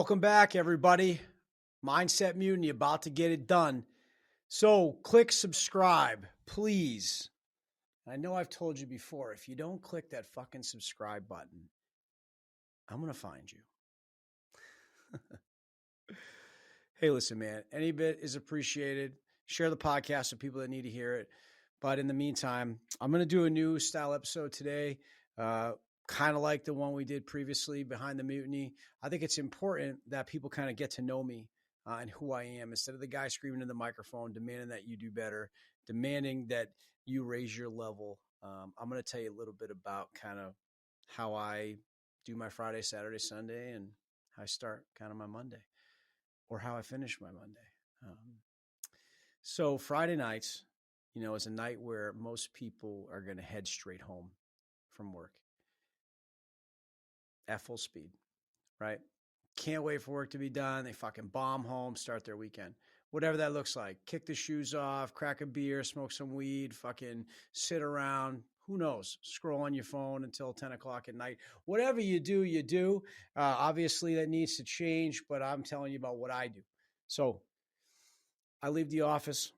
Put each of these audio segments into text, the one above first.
Welcome back, everybody. Mindset Mutiny, about to get it done. So click subscribe, please. I know I've told you before, if you don't click that fucking subscribe button, I'm going to find you. Hey, listen, man, any bit is appreciated. Share the podcast with people that need to hear it. But in the meantime, I'm going to do a new style episode today, kind of like the one we did previously, Behind the Mutiny. I think it's important that people kind of get to know me and who I am instead of the guy screaming in the microphone, demanding that you do better, demanding that you raise your level. I'm going to tell you a little bit about kind of how I do my Friday, Saturday, Sunday, and how I start kind of my Monday or how I finish my Monday. So Friday nights, is a night where most people are going to head straight home from work at full speed, right? Can't wait for work to be done. They fucking bomb home, start their weekend. Whatever that looks like. Kick the shoes off, crack a beer, smoke some weed, fucking sit around. Who knows? Scroll on your phone until 10 o'clock at night. Whatever you do, you do. Obviously, that needs to change, but I'm telling you about what I do. So I leave the office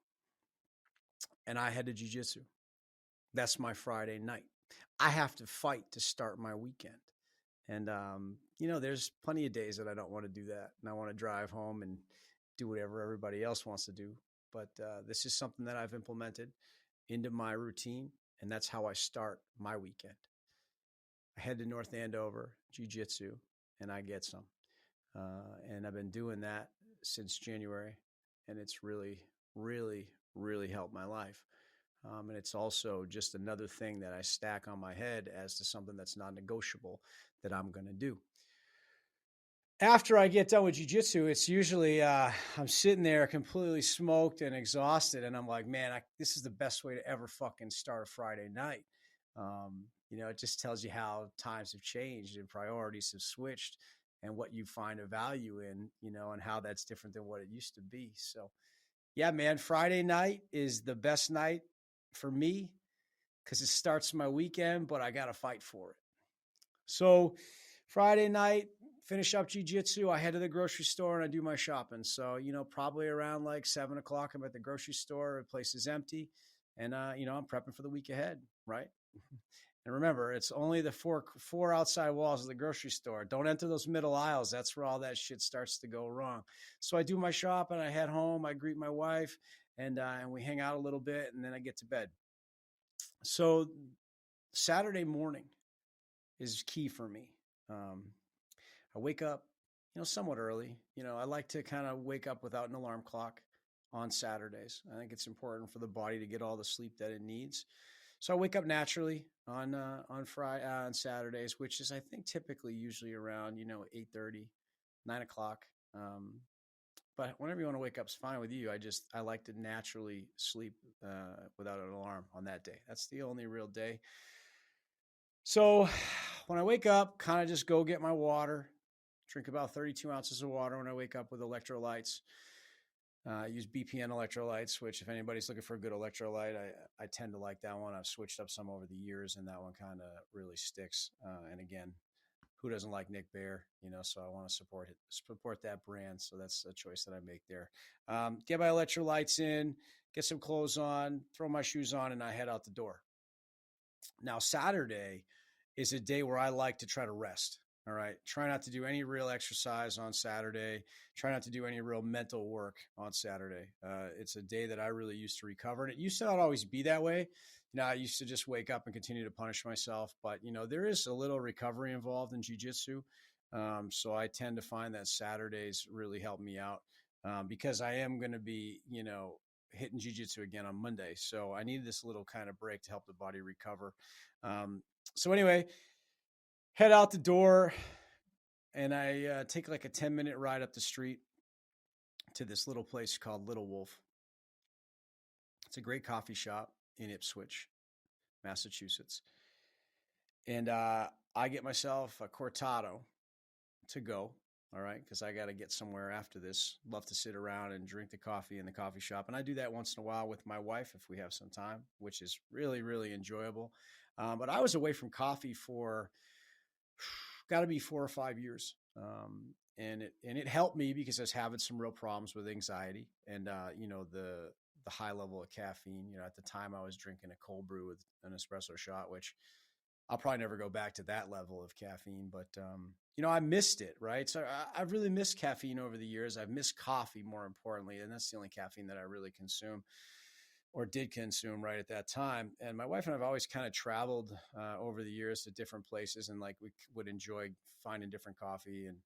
and I head to jiu-jitsu. That's my Friday night. I have to fight to start my weekend. And, there's plenty of days that I don't want to do that. And I want to drive home and do whatever everybody else wants to do. But this is something that I've implemented into my routine. And that's how I start my weekend. I head to North Andover, jiu-jitsu, and I get some. And I've been doing that since January. And it's really, really, really helped my life. And it's also just another thing that I stack on my head as to something that's non-negotiable that I'm going to do. After I get done with jiu-jitsu, it's usually I'm sitting there completely smoked and exhausted. And I'm like, man, this is the best way to ever fucking start a Friday night. It just tells you how times have changed and priorities have switched and what you find a value in, and how that's different than what it used to be. So, yeah, man, Friday night is the best night for me because it starts my weekend, but I got to fight for it. So Friday night, finish up jiu-jitsu. I head to the grocery store and I do my shopping. So, probably around like 7 o'clock, I'm at the grocery store. The place is empty. And, I'm prepping for the week ahead, right? And remember, it's only the four outside walls of the grocery store. Don't enter those middle aisles. That's where all that shit starts to go wrong. So I do my shop and I head home. I greet my wife and we hang out a little bit and then I get to bed. So Saturday morning is key for me. I wake up, somewhat early. I like to kind of wake up without an alarm clock on Saturdays. I think it's important for the body to get all the sleep that it needs. So I wake up naturally on Saturdays, which is, I think, typically usually around, 8:30, 9 o'clock. But whenever you want to wake up is fine with you. I like to naturally sleep without an alarm on that day. That's the only real day. So when I wake up, kind of just go get my water, drink about 32 ounces of water when I wake up with electrolytes. I use BPN electrolytes, which if anybody's looking for a good electrolyte, I tend to like that one. I've switched up some over the years and that one kind of really sticks. And again, who doesn't like Nick Bear, so I want to support that brand. So that's a choice that I make there. Get my electrolytes in, get some clothes on, throw my shoes on, and I head out the door. Now, Saturday is a day where I like to try to rest. All right. Try not to do any real exercise on Saturday. Try not to do any real mental work on Saturday. It's a day that I really used to recover. And it used to not always be that way. I used to just wake up and continue to punish myself. But, there is a little recovery involved in jiu-jitsu. So I tend to find that Saturdays really help me out because I am going to be, hitting jiu-jitsu again on Monday. So I need this little kind of break to help the body recover. So anyway, head out the door and I take like a 10-minute ride up the street to this little place called Little Wolf. It's a great coffee shop in Ipswich, Massachusetts. And I get myself a cortado to go. All right. Because I got to get somewhere after this. Love to sit around and drink the coffee in the coffee shop. And I do that once in a while with my wife if we have some time, which is really, really enjoyable. But I was away from coffee for got to be 4 or 5 years. And it helped me because I was having some real problems with anxiety and the high level of caffeine. At the time I was drinking a cold brew with an espresso shot, which I'll probably never go back to that level of caffeine, but I missed it, right? So I've really missed caffeine over the years. I've missed coffee more importantly, and that's the only caffeine that I really consume or did consume right at that time. And my wife and I have always kind of traveled over the years to different places, and like we would enjoy finding different coffee and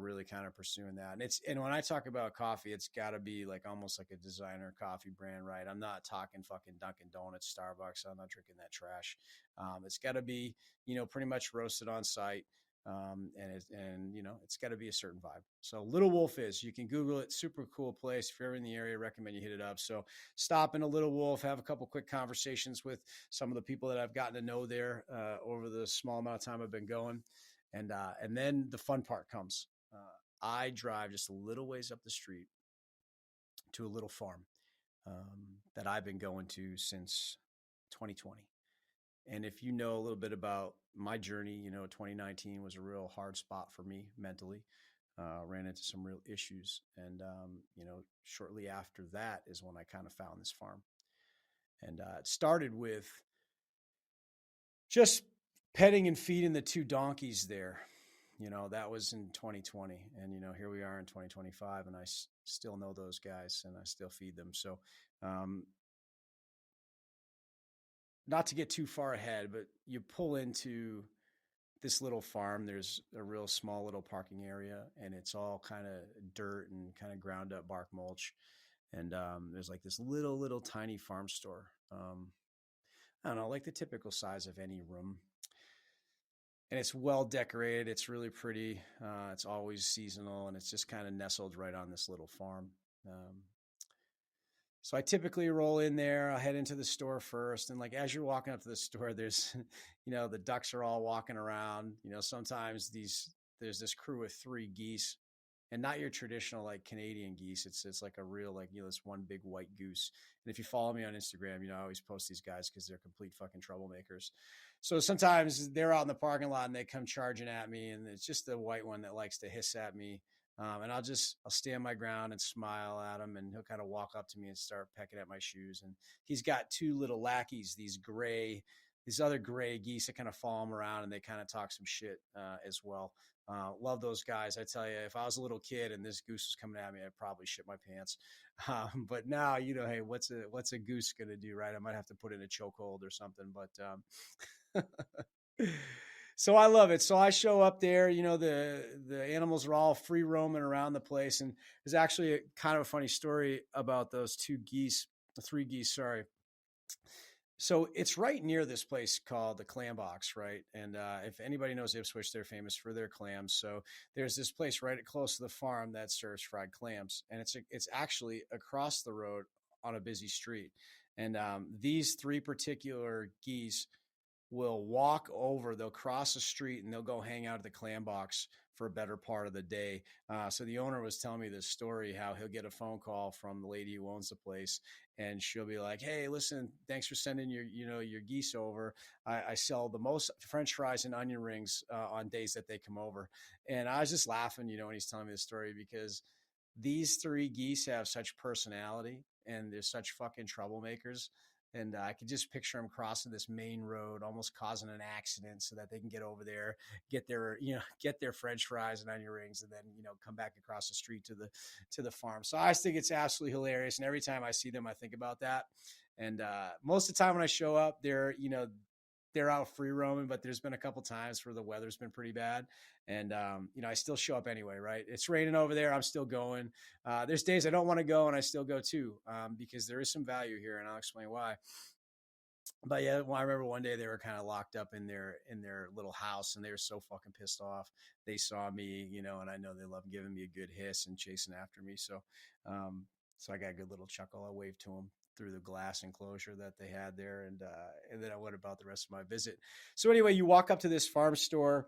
really kind of pursuing that. And when I talk about coffee, it's got to be like almost like a designer coffee brand, right? I'm not talking fucking Dunkin' Donuts, Starbucks. I'm not drinking that trash. It's got to be pretty much roasted on site. It's got to be a certain vibe. So Little Wolf you can Google it. Super cool place. If you're ever in the area, I recommend you hit it up. So stop in a Little Wolf, have a couple quick conversations with some of the people that I've gotten to know there over the small amount of time I've been going. And then the fun part comes. I drive just a little ways up the street to a little farm that I've been going to since 2020. And if you know a little bit about my journey, 2019 was a real hard spot for me mentally. Ran into some real issues. And, shortly after that is when I kind of found this farm. And it started with just petting and feeding the two donkeys there. That was in 2020. And, here we are in 2025, and I still know those guys and I still feed them. So, not to get too far ahead, but you pull into this little farm. There's a real small little parking area, and it's all kind of dirt and kind of ground up bark mulch. And there's like this little tiny farm store. I don't know, like the typical size of any room. And it's well decorated. It's really pretty. It's always seasonal, and it's just kind of nestled right on this little farm. So I typically roll in there. I'll head into the store first. And like, as you're walking up to the store, there's, the ducks are all walking around. Sometimes there's this crew of 3 geese, and not your traditional like Canadian geese. It's like a real, like, this one big white goose. And if you follow me on Instagram, I always post these guys because they're complete fucking troublemakers. So sometimes they're out in the parking lot and they come charging at me, and it's just the white one that likes to hiss at me. And I'll stand my ground and smile at him, and he'll kind of walk up to me and start pecking at my shoes. And he's got 2 little lackeys, these other gray geese that kind of follow him around, and they kind of talk some shit as well. Love those guys. I tell you, if I was a little kid and this goose was coming at me, I'd probably shit my pants. But now, hey, what's a goose going to do, right? I might have to put in a chokehold or something, but so I love it. So I show up there, the animals are all free roaming around the place. And there's actually kind of a funny story about those 3 geese, sorry. So it's right near this place called the Clam Box, right? And if anybody knows Ipswich, they're famous for their clams. So there's this place right close to the farm that serves fried clams, and it's actually across the road on a busy street. And these 3 particular geese will walk over, they'll cross the street, and they'll go hang out at the Clam Box for a better part of the day. So the owner was telling me this story, how he'll get a phone call from the lady who owns the place, and she'll be like, "Hey, listen, thanks for sending your geese over. I sell the most French fries and onion rings on days that they come over." And I was just laughing, when he's telling me the story, because these 3 geese have such personality, and they're such fucking troublemakers. And I could just picture them crossing this main road, almost causing an accident so that they can get over there, get their French fries and onion rings, and then, come back across the street to the farm. So I just think it's absolutely hilarious. And every time I see them, I think about that. And most of the time when I show up, they're out free roaming, but there's been a couple times where the weather's been pretty bad. And, I still show up anyway, right? It's raining over there. I'm still going. There's days I don't want to go, and I still go too, because there is some value here, and I'll explain why. But yeah, well, I remember one day they were kind of locked up in their little house, and they were so fucking pissed off. They saw me, and I know they love giving me a good hiss and chasing after me. So, so I got a good little chuckle. I waved to them through the glass enclosure that they had there, and then I went about the rest of my visit. So anyway, you walk up to this farm store,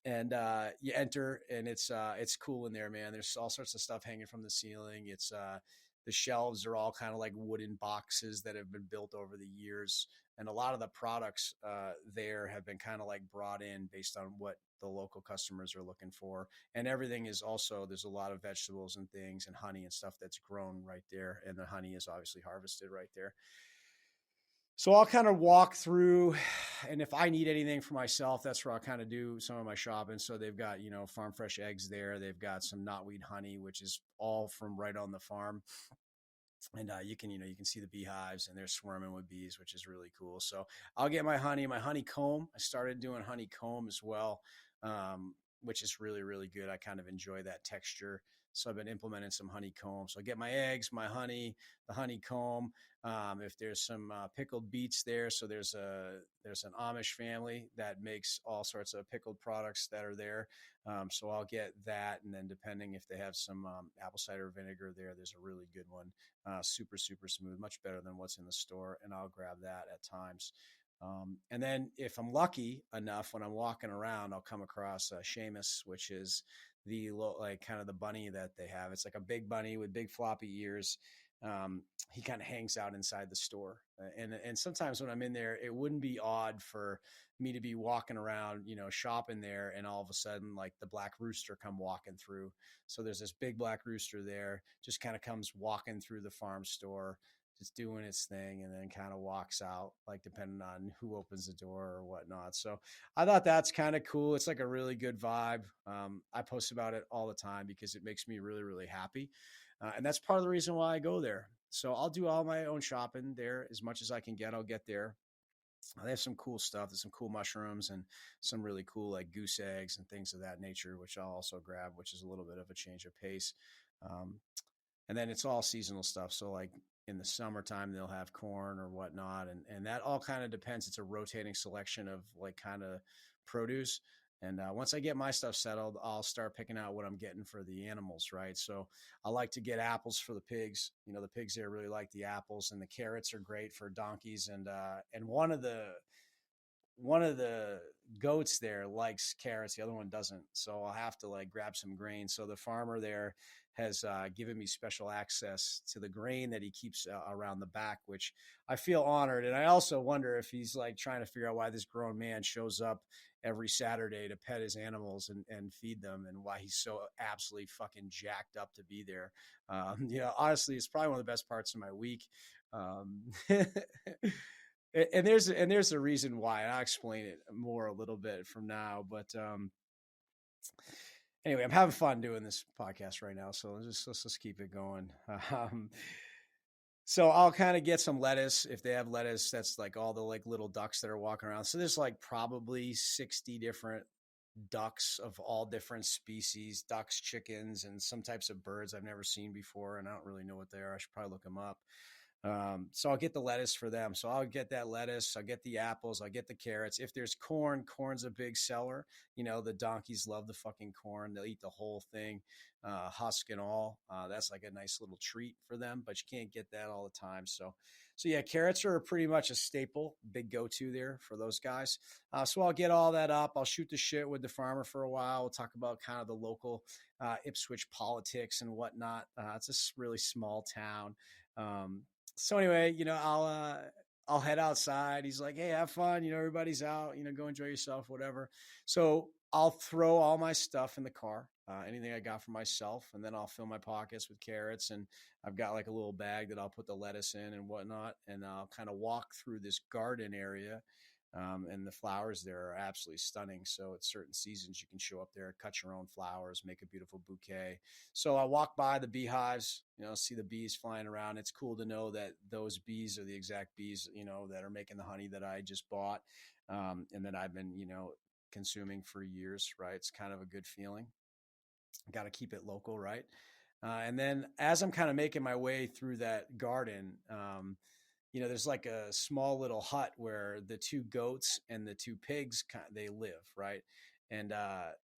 and you enter, and it's cool in there, man. There's all sorts of stuff hanging from the ceiling. It's the shelves are all kind of like wooden boxes that have been built over the years. And a lot of the products there have been kind of like brought in based on what the local customers are looking for. And everything is also, there's a lot of vegetables and things and honey and stuff that's grown right there. And the honey is obviously harvested right there. So I'll kind of walk through, and if I need anything for myself, that's where I'll kind of do some of my shopping. So they've got, farm fresh eggs there. They've got some knotweed honey, which is all from right on the farm. And you can see the beehives and they're swarming with bees, which is really cool. So I'll get my honeycomb. I started doing honeycomb as well, which is really, really good. I kind of enjoy that texture. So I've been implementing some honeycomb. So I get my eggs, my honey, the honeycomb. If there's some pickled beets there, so there's an Amish family that makes all sorts of pickled products that are there. So I'll get that, and then depending if they have some apple cider vinegar there, there's a really good one, super super smooth, much better than what's in the store, and I'll grab that at times. And then if I'm lucky enough, when I'm walking around, I'll come across Seamus, which is the like kind of the bunny that they have. It's like a big bunny with big floppy ears. He kind of hangs out inside the store, and sometimes when I'm in there, it wouldn't be odd for me to be walking around, shopping there, and all of a sudden, like the black rooster come walking through. So there's this big black rooster there, just kind of comes walking through the farm store, just doing its thing, and then kind of walks out, like depending on who opens the door or whatnot. So I thought that's kind of cool. It's like a really good vibe. I post about it all the time because it makes me really, really happy. And that's part of the reason why I go there. So I'll do all my own shopping there as much as I can get. I'll get there. They have some cool stuff. There's some cool mushrooms and some really cool like goose eggs and things of that nature, which I'll also grab, which is a little bit of a change of pace. Um, and then it's all seasonal stuff. So like in the summertime, they'll have corn or whatnot. And that all kind of depends. It's a rotating selection of like kind of produce. And once I get my stuff settled, I'll start picking out what I'm getting for the animals, right? So I like to get apples for the pigs. The pigs there really like the apples, and the carrots are great for donkeys. And one of the goats there likes carrots, the other one doesn't, so I'll have to like grab some grain. So the farmer there has given me special access to the grain that he keeps around the back, which I feel honored. And I also wonder if he's like trying to figure out why this grown man shows up every Saturday to pet his animals and feed them, and why he's so absolutely fucking jacked up to be there. Honestly, it's probably one of the best parts of my week. um, and there's a reason why, and I'll explain it more a little bit from now. But anyway, I'm having fun doing this podcast right now, so let's just keep it going. Um, so I'll kind of get some lettuce if they have lettuce. That's like all the like little ducks that are walking around. So there's like probably 60 different ducks of all different species, ducks, chickens, and some types of birds I've never seen before, and I don't really know what they are. I should probably look them up. So I'll get the lettuce for them. So I'll get that lettuce. I'll get the apples. I'll get the carrots. If there's corn, corn's a big seller. The donkeys love the fucking corn. They'll eat the whole thing, husk and all. That's like a nice little treat for them, but you can't get that all the time. So yeah, carrots are pretty much a staple, big go-to there for those guys. So I'll get all that up. I'll shoot the shit with the farmer for a while. We'll talk about kind of the local Ipswich politics and whatnot. It's a really small town. So anyway, I'll head outside. He's like, "Hey, have fun. Everybody's out. Go enjoy yourself, whatever." So I'll throw all my stuff in the car, anything I got for myself, and then I'll fill my pockets with carrots. And I've got like a little bag that I'll put the lettuce in and whatnot. And I'll kind of walk through this garden area. And the flowers there are absolutely stunning. So at certain seasons, you can show up there, cut your own flowers, make a beautiful bouquet. So I walk by the beehives, see the bees flying around. It's cool to know that those bees are the exact bees, that are making the honey that I just bought, and that I've been, consuming for years, right? It's kind of a good feeling. Got to keep it local, right? And then as I'm kind of making my way through that garden, there's like a small little hut where the two goats and the two pigs, they live, right? And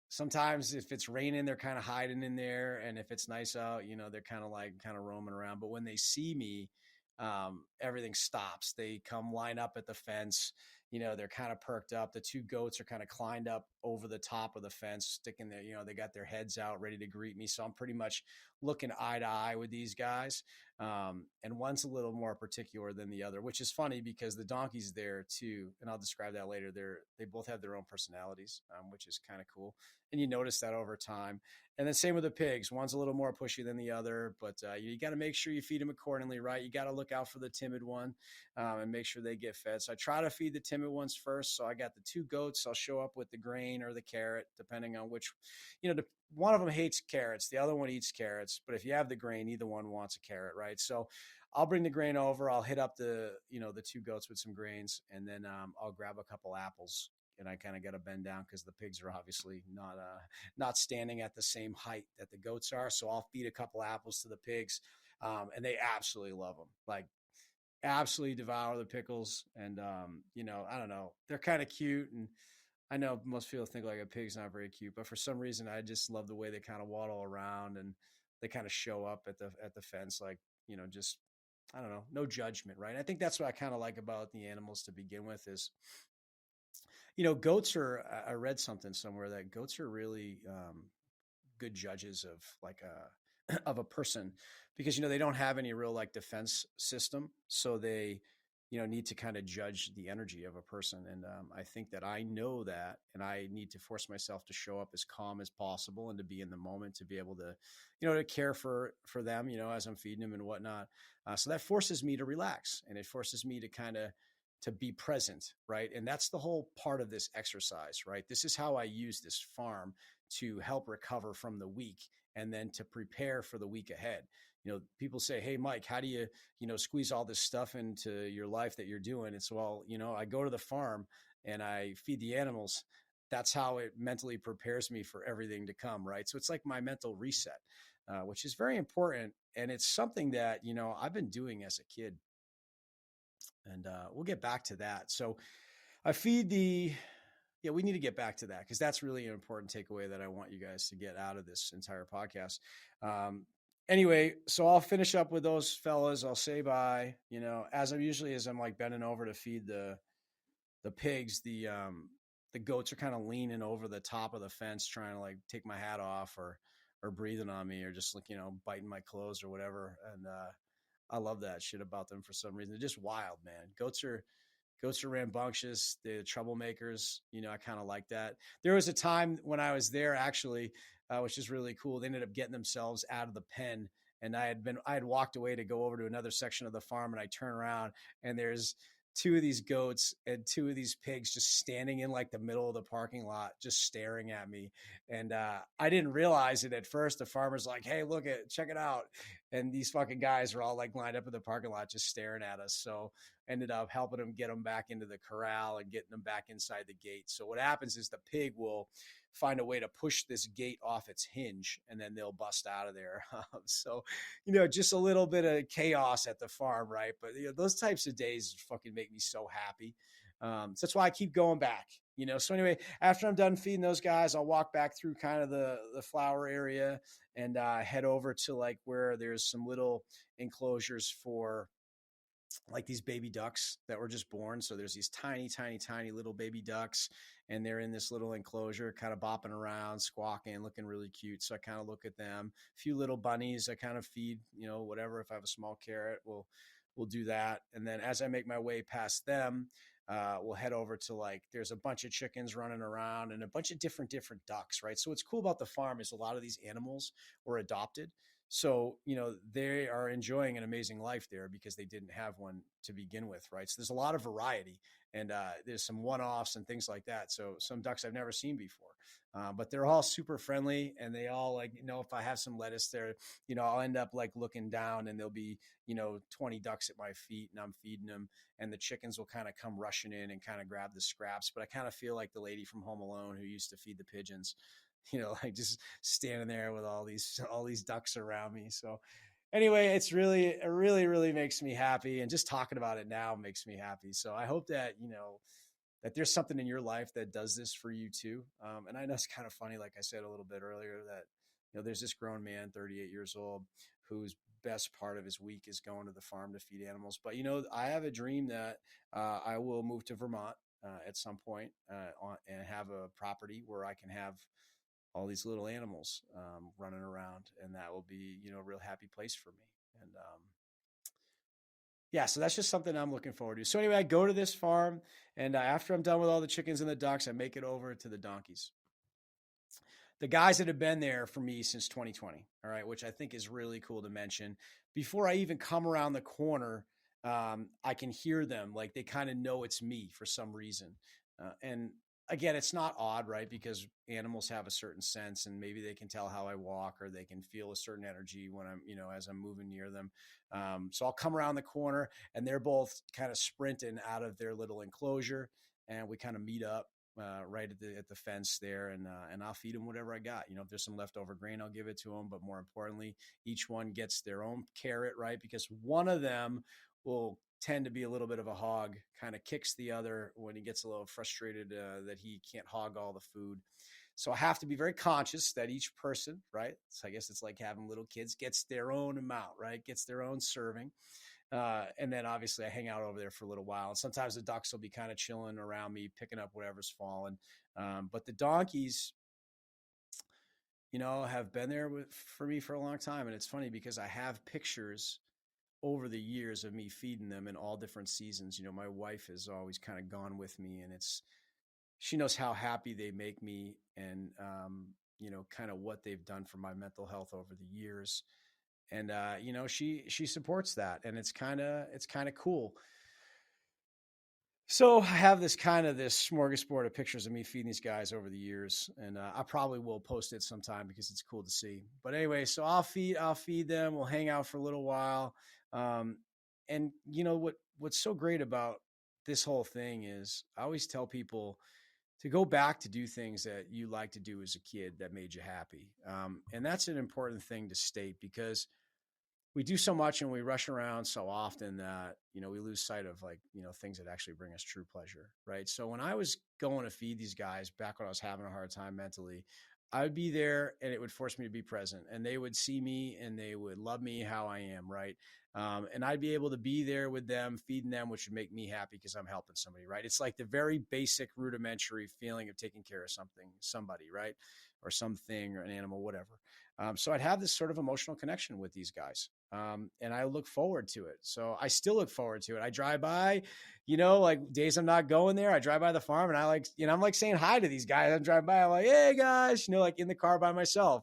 sometimes if it's raining, they're kind of hiding in there. And if it's nice out, they're kind of roaming around. But when they see me, everything stops. They come line up at the fence. They're kind of perked up. The two goats are kind of climbed up over the top of the fence, sticking there. They got their heads out ready to greet me. So I'm pretty much looking eye to eye with these guys. And one's a little more particular than the other, which is funny because the donkey's there too, and I'll describe that later. They both have their own personalities, which is kind of cool, and you notice that over time. And then same with the pigs. One's a little more pushy than the other, but you got to make sure you feed them accordingly, right? You got to look out for the timid one and make sure they get fed. So I try to feed the timid ones first. So I got the two goats. I'll show up with the grain or the carrot, depending on which, one of them hates carrots, the other one eats carrots. But if you have the grain, either one wants a carrot, right? So I'll bring the grain over. I'll hit up the two goats with some grains, and then I'll grab a couple apples. And I kind of got to bend down because the pigs are obviously not standing at the same height that the goats are. So I'll feed a couple apples to the pigs, and they absolutely love them. Like absolutely devour the pickles. And I don't know, they're kind of cute, and I know most people think like a pig's not very cute, but for some reason I just love the way they kind of waddle around and they kind of show up at the fence, like, just, I don't know, no judgment, right? I think that's what I kind of like about the animals to begin with is, goats are, I read something somewhere that goats are really good judges of like a of a person, because they don't have any real like defense system, so they need to kind of judge the energy of a person. And I think that I know that, and I need to force myself to show up as calm as possible and to be in the moment, to be able to to care for them, as I'm feeding them and whatnot. So that forces me to relax, and it forces me to kind of to be present, right? And that's the whole part of this exercise, right? This is how I use this farm to help recover from the week and then to prepare for the week ahead. People say, "Hey, Mike, how do you, squeeze all this stuff into your life that you're doing?" It's, well, I go to the farm and I feed the animals. That's how it mentally prepares me for everything to come, right? So it's like my mental reset, which is very important. And it's something that, I've been doing as a kid. And we'll get back to that. So I feed the, yeah, we need to get back to that because that's really an important takeaway that I want you guys to get out of this entire podcast. Um, anyway, so I'll finish up with those fellas. I'll say bye. As I'm like bending over to feed the pigs, the goats are kind of leaning over the top of the fence, trying to like take my hat off or breathing on me or just like biting my clothes or whatever. And I love that shit about them for some reason. They're just wild, man. Goats are rambunctious. They're troublemakers. I kind of like that. There was a time when I was there, actually, which is really cool. They ended up getting themselves out of the pen, and I had walked away to go over to another section of the farm, and I turn around, and there's two of these goats and two of these pigs just standing in like the middle of the parking lot, just staring at me. And I didn't realize it at first. The farmer's like, "Hey, check it out." And these fucking guys are all like lined up in the parking lot, just staring at us. So ended up helping them get them back into the corral and getting them back inside the gate. So what happens is the pig will find a way to push this gate off its hinge, and then they'll bust out of there. So, just a little bit of chaos at the farm, right? But those types of days fucking make me so happy. So that's why I keep going back. So anyway, after I'm done feeding those guys, I'll walk back through kind of the flower area and head over to like where there's some little enclosures for like these baby ducks that were just born. So there's these tiny, tiny, tiny little baby ducks, and they're in this little enclosure, kind of bopping around, squawking, looking really cute. So I kind of look at them. A few little bunnies I kind of feed, whatever. If I have a small carrot, we'll do that. And then as I make my way past them, we'll head over to like there's a bunch of chickens running around and a bunch of different ducks, right? So what's cool about the farm is a lot of these animals were adopted. So, they are enjoying an amazing life there because they didn't have one to begin with, right? So there's a lot of variety, and there's some one-offs and things like that. So some ducks I've never seen before, but they're all super friendly, and they all like, if I have some lettuce there, I'll end up like looking down and there'll be, 20 ducks at my feet and I'm feeding them, and the chickens will kind of come rushing in and kind of grab the scraps. But I kind of feel like the lady from Home Alone who used to feed the pigeons, like just standing there with all these ducks around me. So anyway, it really, really makes me happy. And just talking about it now makes me happy. So I hope that, that there's something in your life that does this for you too. And I know it's kind of funny, like I said a little bit earlier, that, there's this grown man, 38 years old, whose best part of his week is going to the farm to feed animals. But, I have a dream that I will move to Vermont at some point and have a property where I can have all these little animals running around, and that will be a real happy place for me. And Yeah, so that's just something I'm looking forward to. So anyway, I go to this farm, and after I'm done with all the chickens and the ducks, I make it over to the donkeys. The guys that have been there for me since 2020, all right, which I think is really cool to mention. Before I even come around the corner, I can hear them. Like they kind of know it's me for some reason. And again, it's not odd, right? Because animals have a certain sense and maybe they can tell how I walk or they can feel a certain energy when I'm, as I'm moving near them. So I'll come around the corner and they're both kind of sprinting out of their little enclosure and we kind of meet up right at the fence there, and I'll feed them whatever I got. If there's some leftover grain, I'll give it to them. But more importantly, each one gets their own carrot, right? Because one of them will tend to be a little bit of a hog, kind of kicks the other when he gets a little frustrated that he can't hog all the food. So I have to be very conscious that each person, right? So I guess it's like having little kids, gets their own amount, right? Gets their own serving. And then obviously I hang out over there for a little while. And sometimes the ducks will be kind of chilling around me, picking up whatever's fallen. But the donkeys, have been there for me for a long time. And it's funny because I have pictures over the years of me feeding them in all different seasons. My wife has always kind of gone with me and she knows how happy they make me and, kind of what they've done for my mental health over the years. And, she supports that and it's kind of cool. So I have this smorgasbord of pictures of me feeding these guys over the years, and I probably will post it sometime because it's cool to see. But anyway, so I'll feed them. We'll hang out for a little while, um, and what's so great about this whole thing is I always tell people to go back to do things that you like to do as a kid that made you happy, and that's an important thing to state because we do so much and we rush around so often that we lose sight of like things that actually bring us true pleasure, right? So when I was going to feed these guys back when I was having a hard time mentally, I would be there and it would force me to be present and they would see me and they would love me how I am, right? And I'd be able to be there with them feeding them, which would make me happy because I'm helping somebody, right? It's like the very basic rudimentary feeling of taking care of somebody, right? Or something or an animal, whatever. So I'd have this sort of emotional connection with these guys. And I look forward to it. So I still look forward to it. I drive by, like days I'm not going there, I drive by the farm and I'm like saying hi to these guys. I'm driving by, I'm like, hey guys, like in the car by myself.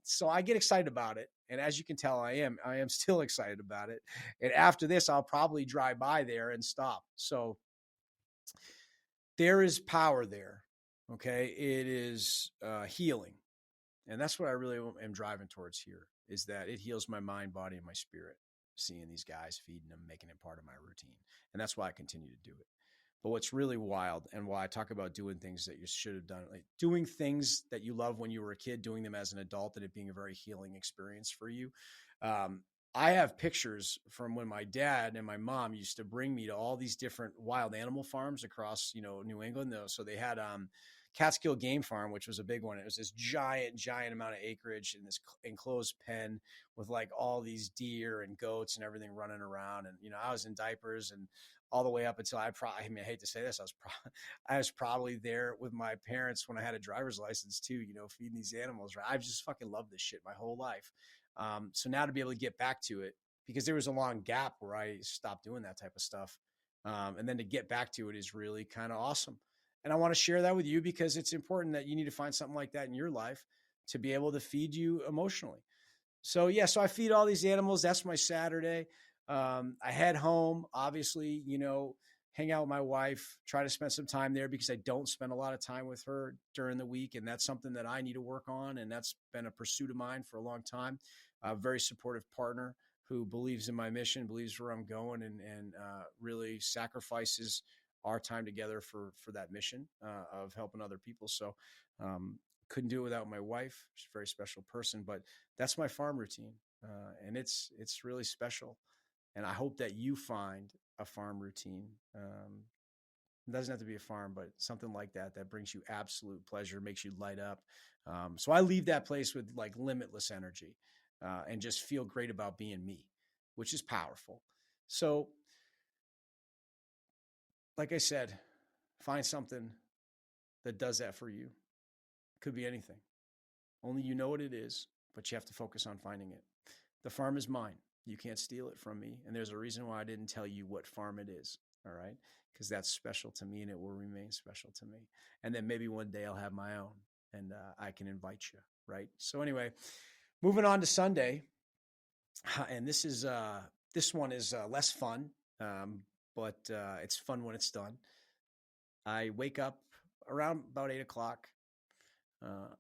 So I get excited about it. And as you can tell, I am still excited about it. And after this, I'll probably drive by there and stop. So there is power there. Okay. It is healing. And that's what I really am driving towards here is that it heals my mind, body, and my spirit, seeing these guys, feeding them, making it part of my routine. And that's why I continue to do it. But what's really wild and why I talk about doing things that you should have done, like doing things that you love when you were a kid, doing them as an adult, and it being a very healing experience for you. Um, I have pictures from when my dad and my mom used to bring me to all these different wild animal farms across, New England. So they had Catskill Game Farm, which was a big one. It was this giant, giant amount of acreage in this enclosed pen with like all these deer and goats and everything running around. And I was in diapers and all the way up until I hate to say this, I was probably there with my parents when I had a driver's license too. Feeding these animals. Right, I've just fucking loved this shit my whole life. So now to be able to get back to it because there was a long gap where I stopped doing that type of stuff. And then to get back to it is really kind of awesome. And I want to share that with you because it's important that you need to find something like that in your life to be able to feed you emotionally. So yeah, so I feed all these animals. That's my Saturday. I head home, obviously, hang out with my wife, try to spend some time there because I don't spend a lot of time with her during the week. And that's something that I need to work on. And that's been a pursuit of mine for a long time. A very supportive partner who believes in my mission, believes where I'm going and really sacrifices our time together for that mission of helping other people. So, couldn't do it without my wife. She's a very special person, but that's my farm routine. And it's really special. And I hope that you find a farm routine. It doesn't have to be a farm, but something like that brings you absolute pleasure, makes you light up. So I leave that place with like limitless energy and just feel great about being me, which is powerful. So, like I said, find something that does that for you. Could be anything. Only you know what it is, but you have to focus on finding it. The farm is mine. You can't steal it from me. And there's a reason why I didn't tell you what farm it is. All right. Because that's special to me and it will remain special to me. And then maybe one day I'll have my own and I can invite you. Right. So, anyway, moving on to Sunday. And this one is less fun, um, but it's fun when it's done. I wake up around about 8 o'clock, uh,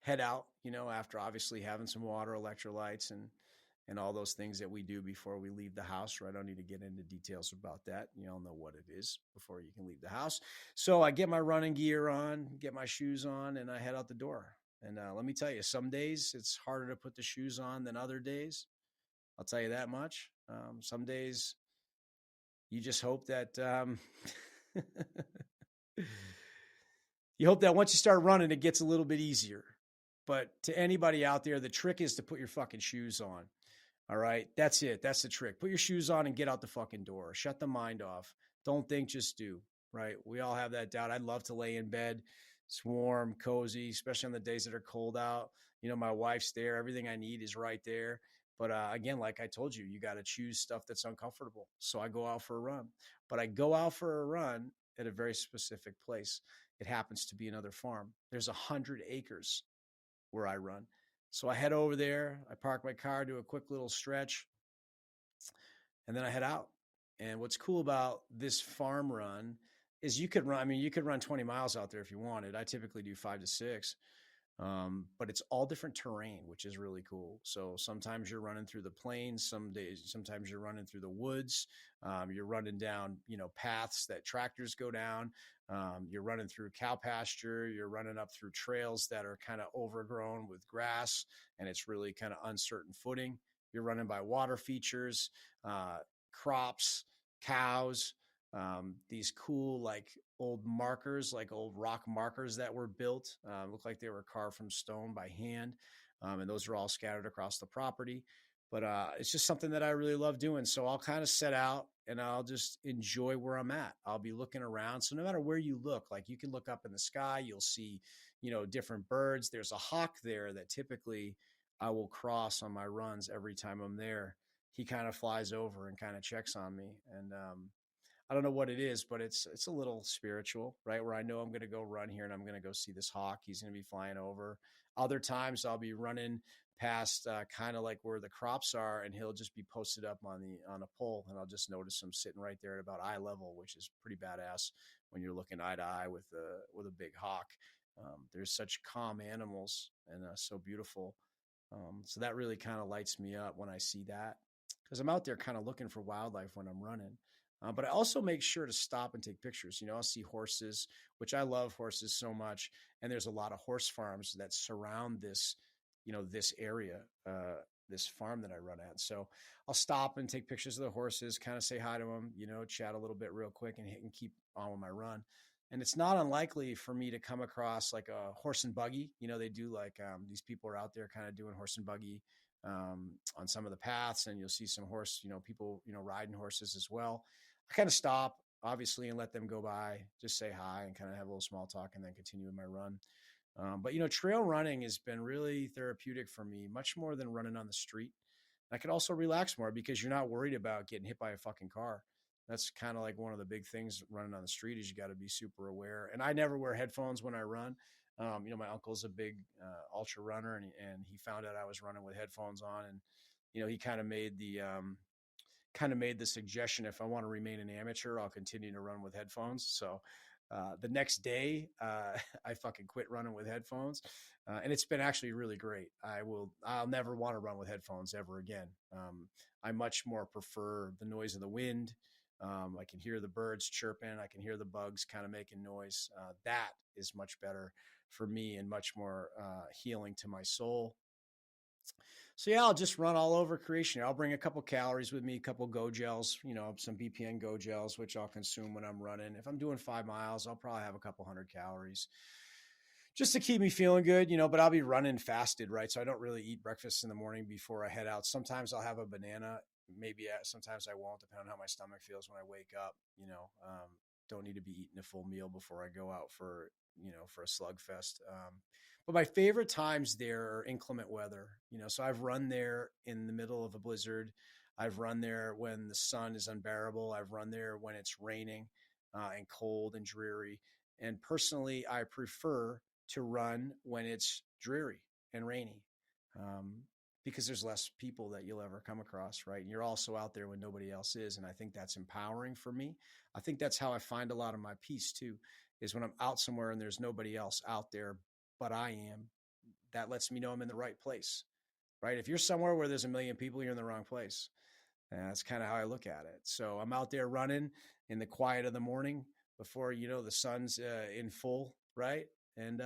head out, after obviously having some water, electrolytes, and all those things that we do before we leave the house. Right? I don't need to get into details about that. You all know what it is before you can leave the house. So I get my running gear on, get my shoes on, and I head out the door. And let me tell you, some days it's harder to put the shoes on than other days. I'll tell you that much. Some days you just hope that you hope that once you start running, it gets a little bit easier. But to anybody out there, the trick is to put your fucking shoes on. All right. That's it. That's the trick. Put your shoes on and get out the fucking door. Shut the mind off. Don't think, just do. Right. We all have that doubt. I'd love to lay in bed. It's warm, cozy, especially on the days that are cold out. My wife's there. Everything I need is right there. But again, like I told you, you got to choose stuff that's uncomfortable. So I go out for a run. But I go out for a run at a very specific place. It happens to be another farm. There's 100 acres where I run. So I head over there, I park my car, do a quick little stretch, and then I head out. And what's cool about this farm run is you could run 20 miles out there if you wanted. I typically do 5 to 6. But it's all different terrain, which is really cool. So sometimes you're running through the plains, sometimes you're running through the woods. You're running down, paths that tractors go down. You're running through cow pasture. You're running up through trails that are kind of overgrown with grass, and it's really kind of uncertain footing. You're running by water features, crops, cows, these cool like old markers, like old rock markers that were built, look like they were carved from stone by hand, and those are all scattered across the property. But it's just something that I really love doing. So I'll kind of set out and I'll just enjoy where I'm at. I'll be looking around. So no matter where you look, like you can look up in the sky, you'll see, different birds. There's a hawk there that typically I will cross on my runs every time I'm there. He kind of flies over and kind of checks on me. And I don't know what it is, but it's a little spiritual, right? Where I know I'm going to go run here and I'm going to go see this hawk. He's going to be flying over. Other times I'll be running past kind of like where the crops are, and he'll just be posted up on a pole, and I'll just notice him sitting right there at about eye level, which is pretty badass when you're looking eye to eye with a big hawk. There's such calm animals and so beautiful. So that really kind of lights me up when I see that, because I'm out there kind of looking for wildlife when I'm running. But I also make sure to stop and take pictures. I'll see horses, which I love horses so much. And there's a lot of horse farms that surround this area, this farm that I run at. So I'll stop and take pictures of the horses, kind of say hi to them, chat a little bit real quick and keep on with my run. And it's not unlikely for me to come across like a horse and buggy. They do like these people are out there kind of doing horse and buggy on some of the paths, and you'll see some horse, people, riding horses as well. I kind of stop, obviously, and let them go by, just say hi and kind of have a little small talk and then continue with my run. But trail running has been really therapeutic for me, much more than running on the street. I could also relax more because you're not worried about getting hit by a fucking car. That's kind of like one of the big things running on the street is you got to be super aware. And I never wear headphones when I run. My uncle's a big ultra runner, and he found out I was running with headphones on, and he kind of made the suggestion, if I want to remain an amateur, I'll continue to run with headphones. So the next day, I fucking quit running with headphones, and it's been actually really great. I'll never want to run with headphones ever again. I much more prefer the noise of the wind. I can hear the birds chirping. I can hear the bugs kind of making noise. That is much better for me and much more healing to my soul. So yeah, I'll just run all over creation. I'll bring a couple calories with me, a couple go gels, some BPN go gels, which I'll consume when I'm running. If I'm doing 5 miles, I'll probably have a couple hundred calories just to keep me feeling good, but I'll be running fasted, right? So I don't really eat breakfast in the morning before I head out. Sometimes I'll have a banana. Maybe sometimes I won't, depending on how my stomach feels when I wake up, don't need to be eating a full meal before I go out for, for a slugfest. But my favorite times there are inclement weather, so I've run there in the middle of a blizzard. I've run there when the sun is unbearable. I've run there when it's raining and cold and dreary. And personally, I prefer to run when it's dreary and rainy, um, because there's less people that you'll ever come across, right? And you're also out there when nobody else is. And I think that's empowering for me. I think that's how I find a lot of my peace too, is when I'm out somewhere and there's nobody else out there, but I am. That lets me know I'm in the right place, right? If you're somewhere where there's a million people, you're in the wrong place. And that's kind of how I look at it. So I'm out there running in the quiet of the morning before, the sun's in full, right? And,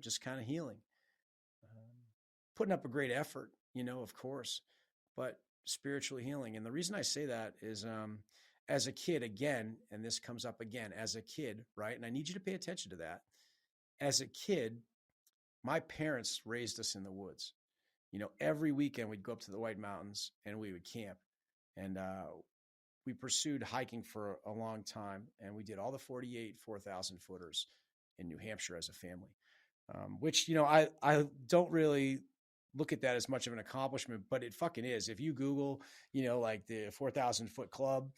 just kind of healing, um, putting up a great effort, of course, but spiritually healing. And the reason I say that is, as a kid, again, and this comes up again, as a kid, right? And I need you to pay attention to that. As a kid, my parents raised us in the woods. Every weekend we'd go up to the White Mountains and we would camp. And we pursued hiking for a long time. And we did all the 48 4,000 footers in New Hampshire as a family, which, I don't really look at that as much of an accomplishment, but it fucking is. If you Google, like the 4,000 foot club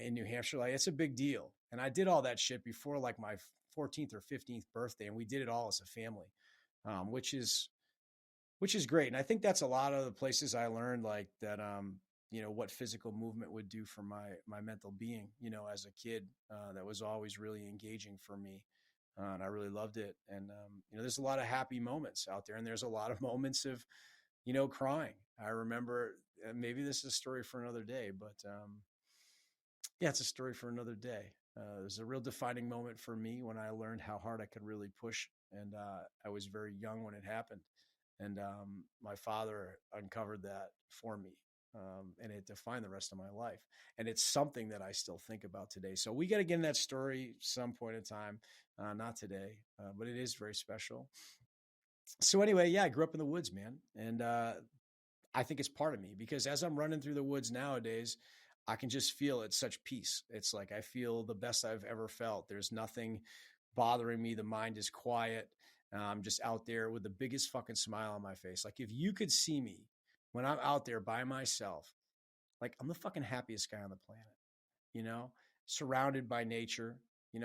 in New Hampshire, like it's a big deal. And I did all that shit before like my 14th or 15th birthday. And we did it all as a family, which is great. And I think that's a lot of the places I learned like that, what physical movement would do for my mental being, as a kid, that was always really engaging for me. And I really loved it. And, there's a lot of happy moments out there and there's a lot of moments of, crying. I remember, maybe this is a story for another day, but, yeah, it's a story for another day. There's a real defining moment for me when I learned how hard I could really push. And, I was very young when it happened. And my father uncovered that for me. And it defined the rest of my life. And it's something that I still think about today. So we got to get in that story some point in time, not today, but it is very special. So anyway, yeah, I grew up in the woods, man. And I think it's part of me because as I'm running through the woods nowadays, I can just feel it's such peace. It's like I feel the best I've ever felt. There's nothing bothering me. The mind is quiet. I'm just out there with the biggest fucking smile on my face. Like if you could see me when I'm out there by myself, like I'm the fucking happiest guy on the planet, you know, surrounded by nature.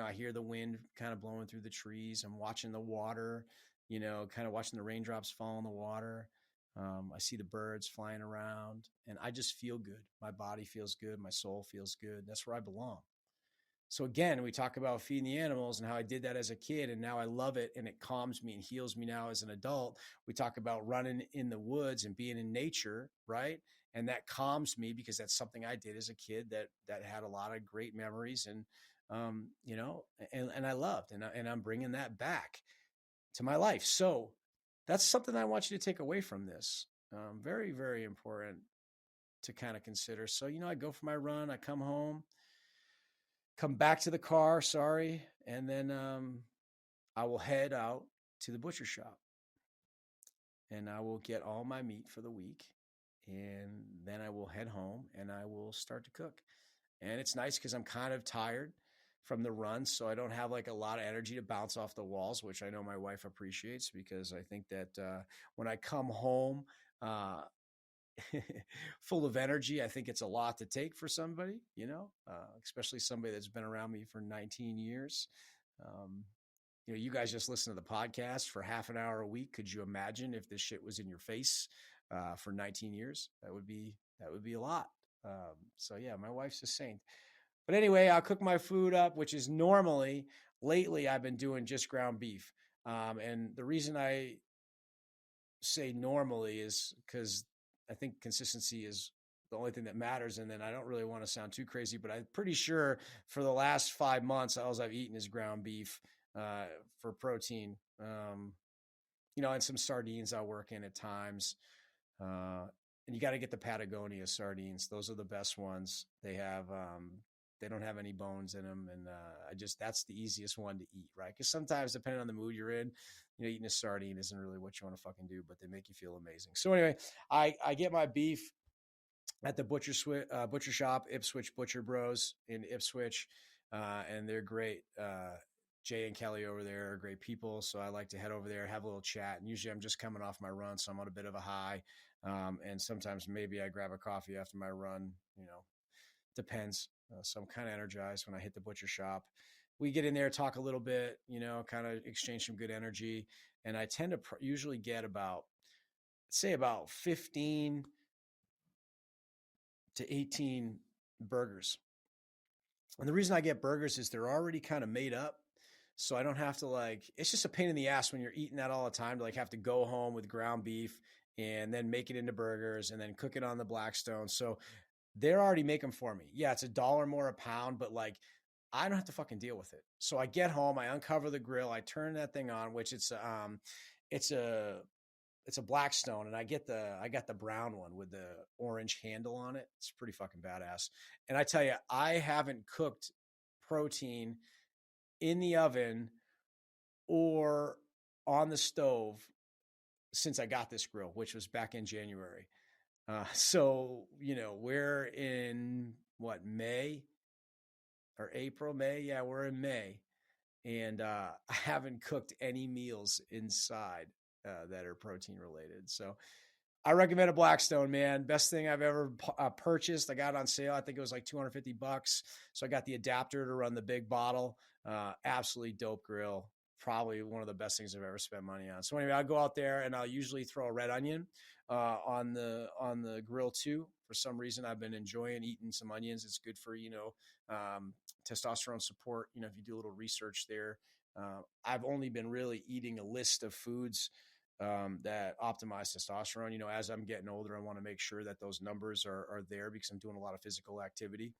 I hear the wind kind of blowing through the trees. I'm watching the water, kind of watching the raindrops fall in the water. I see the birds flying around and I just feel good. My body feels good. My soul feels good. That's where I belong. So again, we talk about feeding the animals and how I did that as a kid and now I love it and it calms me and heals me now as an adult. We talk about running in the woods and being in nature, right? And that calms me because that's something I did as a kid that had a lot of great memories and and I loved and I'm bringing that back to my life. So that's something I want you to take away from this. Very, very important to kind of consider. So, I go for my run, I come home, come back to the car, sorry, and then I will head out to the butcher shop and I will get all my meat for the week. And then I will head home and I will start to cook. And it's nice because I'm kind of tired from the run. So I don't have like a lot of energy to bounce off the walls, which I know my wife appreciates because I think that when I come home, full of energy. I think it's a lot to take for somebody, especially somebody that's been around me for 19 years. Um, you guys just listen to the podcast for half an hour a week. Could you imagine if this shit was in your face for 19 years? That would be a lot. So yeah, my wife's a saint. But anyway, I'll cook my food up, which is normally lately I've been doing just ground beef. And the reason I say normally is because I think consistency is the only thing that matters. And then I don't really want to sound too crazy, but I'm pretty sure for the last 5 months, all I've eaten is ground beef for protein, and some sardines I'll work in at times. And you got to get the Patagonia sardines. Those are the best ones. They don't have any bones in them. And that's the easiest one to eat, right? Because sometimes depending on the mood you're in, eating a sardine isn't really what you want to fucking do, but they make you feel amazing. So anyway, I get my beef at the butcher shop, Ipswich Butcher Bros in Ipswich. and they're great. Jay and Kelly over there are great people. So I like to head over there, have a little chat. And usually I'm just coming off my run, so I'm on a bit of a high. And sometimes maybe I grab a coffee after my run, depends. So I'm kind of energized when I hit the butcher shop. We get in there, talk a little bit, kind of exchange some good energy. And I tend to usually get about 15 to 18 burgers. And the reason I get burgers is they're already kind of made up. So I don't have to it's just a pain in the ass when you're eating that all the time to have to go home with ground beef and then make it into burgers and then cook it on the Blackstone. So they're already making them for me. Yeah, it's $1 more a pound, but I don't have to fucking deal with it. So I get home, I uncover the grill, I turn that thing on, which it's a Blackstone, and I got the brown one with the orange handle on it. It's pretty fucking badass. And I tell you, I haven't cooked protein in the oven or on the stove since I got this grill, which was back in January. So we're in May or April, May. Yeah, we're in May. And I haven't cooked any meals inside that are protein related. So I recommend a Blackstone, man. Best thing I've ever purchased. I got it on sale. I think it was like $250. So I got the adapter to run the big bottle. Absolutely dope grill. Probably one of the best things I've ever spent money on. So anyway, I'll go out there and I'll usually throw a red onion on the grill too. For some reason, I've been enjoying eating some onions. It's good for testosterone support. If you do a little research there, I've only been really eating a list of foods that optimize testosterone. As I'm getting older, I want to make sure that those numbers are there because I'm doing a lot of physical activity.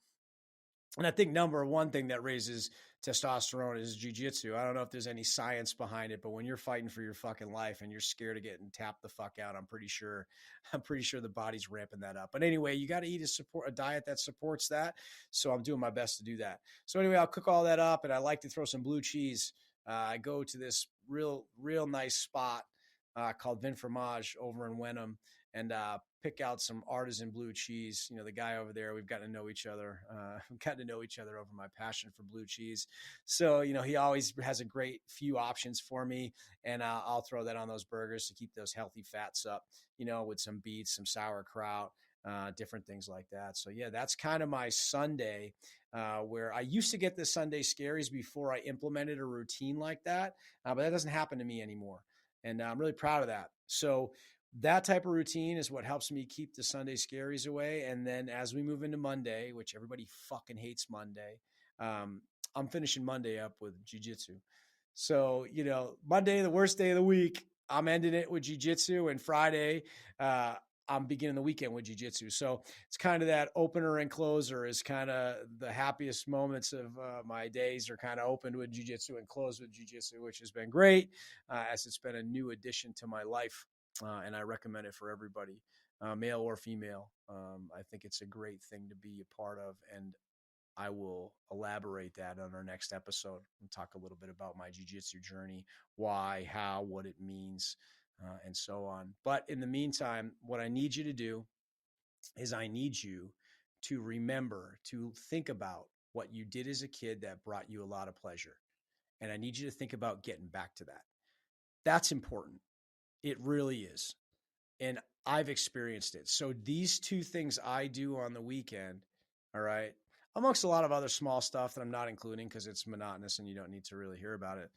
And I think number one thing that raises testosterone is jujitsu. I don't know if there's any science behind it, but when you're fighting for your fucking life and you're scared of getting tapped the fuck out, I'm pretty sure the body's ramping that up. But anyway, you got to eat a diet that supports that. So I'm doing my best to do that. So anyway, I'll cook all that up, and I like to throw some blue cheese. I go to this real nice spot called Vin Fromage over in Wenham, and pick out some artisan blue cheese. The guy over there, we've gotten to know each other. We've gotten to know each other over my passion for blue cheese. So, he always has a great few options for me, and I'll throw that on those burgers to keep those healthy fats up, with some beets, some sauerkraut, different things like that. So yeah, that's kind of my Sunday, where I used to get the Sunday scaries before I implemented a routine like that. But that doesn't happen to me anymore. And I'm really proud of that. So that type of routine is what helps me keep the Sunday scaries away. And then as we move into Monday, which everybody fucking hates Monday, I'm finishing Monday up with jiu-jitsu. So, Monday, the worst day of the week, I'm ending it with jiu-jitsu, and Friday, I'm beginning the weekend with jiu-jitsu. So it's kind of that opener and closer is kind of the happiest moments of my days are kind of opened with jiu-jitsu and closed with jiu-jitsu, which has been great as it's been a new addition to my life. And I recommend it for everybody, male or female. I think it's a great thing to be a part of. And I will elaborate that on our next episode and talk a little bit about my jiu-jitsu journey, why, how, what it means, and so on. But in the meantime, what I need you to do is I need you to remember to think about what you did as a kid that brought you a lot of pleasure. And I need you to think about getting back to that. That's important. It really is. And I've experienced it. So these two things I do on the weekend, all right, amongst a lot of other small stuff that I'm not including because it's monotonous and you don't need to really hear about it.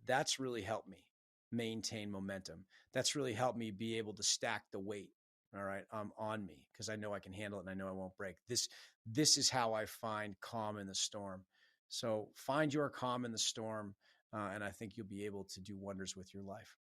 That's really helped me maintain momentum. That's really helped me be able to stack the weight, all right, on me because I know I can handle it and I know I won't break. This is how I find calm in the storm. So find your calm in the storm, and I think you'll be able to do wonders with your life.